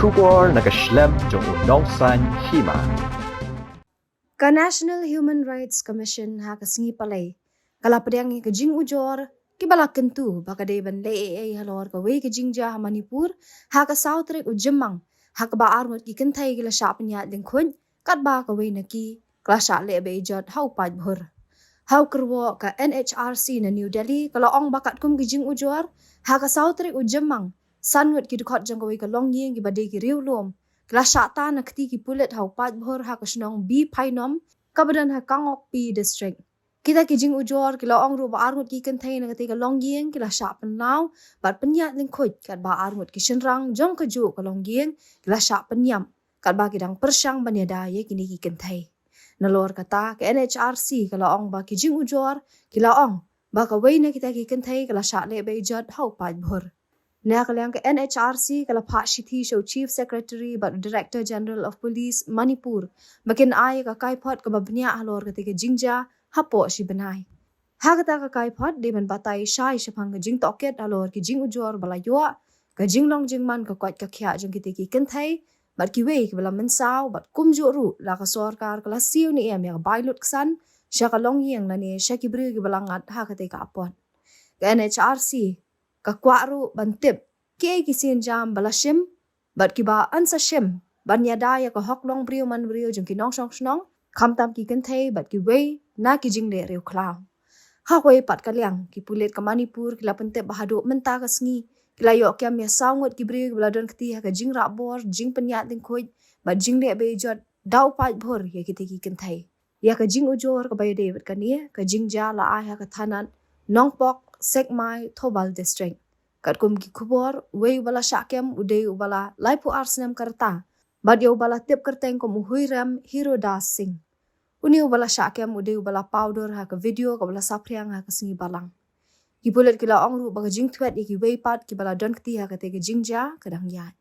Kubor nakaslem jong udongsan Hima. Ka National Human Rights Commission ha kasingi palay. Kalapadang ka jing ujor, kibalakan tu baka day ban le halor ka way ka jingja ha Manipur, ha ka South Rek ujemang, ha ka ba armot ki Kynthei gila sya Pynbna Lyngkhuit, kat ba ka way naki, kala sya le ba ijot hau pad bhur. Hau kerwo ka NHRC na New Delhi, kala ong bakat kum ki jing ujor, ha ka South Rek ujemang, sanwet ki dukot jang ka way ka long ying ki badai ki riu lom, kala sya ta na kti ki Pulit hau pad bhur ha ka shnong B Pynbna, kabadan ha Kangok P District. Kita ki jing ujor kila ong ru ba armut ki Kynthei na kati ka long ying kila sya penau bat Pynbna Lyngkhuit kat ba armut ki shenrang jong ka ju ka long ying kila sya penyam kat ba kidang persyang banyada ye kini ki Kynthei. Nalor kata ke NHRC kala ong ba ki jing ujor kila ong ba ka way na kita ki Kynthei kala sya le ba ijot hau pad bhur. Na kalyang ke NHRC kala Pak Shithi Show Chief Secretary but Director General of Police Manipur makin ay ka kaipot ka babnya halor kati ka jingja hapo si benai. Hagata ka kaipot di man batay syai syapang ka jing toket halor ki jing ujor balayua ka jing long jing man ka kwat ka kya jong kiti ki Kynthei bat ki wey ki bala mensaw bat kumju ru la ka sorkar kala siw ni em ya bailut ksan sya ka long yeng na ni sya ki bri ki balangat ha kati ka apot. Ka NHRC ka kwaru bantip ki kisin jam balashim bat ki ba ansa shim banyada ya ka hoklong brio man brio jong ki nong shong shnong kamtam ki Kynthei bat ki wey na ki jing le riu klaw. Ha hoy pat kalyang ki Pulit ka Manipur kila pentip bahado menta ka sngi kila yok kyam ya sawngut ki brio kila don kti ha ka jing rabor Jingpynïaid Lyngkhuit bat jing le be jot dau pat bhur ya kiti ki Kynthei. Ya ka jing ujor ka bay David ka ni ka jing ja la ai ha ka thanan Nongpok Sekmai Thobal District. Kat kum ki kubor wey bala syakem udei ubala laipu arsnam karta bad yo bala tip kerteng kum uhuiram Hero Das Singh. Uni ubala syakem udei ubala powder ha ka video ka bala sapriang ha ka singi balang. Ki Pulit kila ongru baga jing twet ki wey pat ki bala don kti ha ka te ka jingja kadang yat.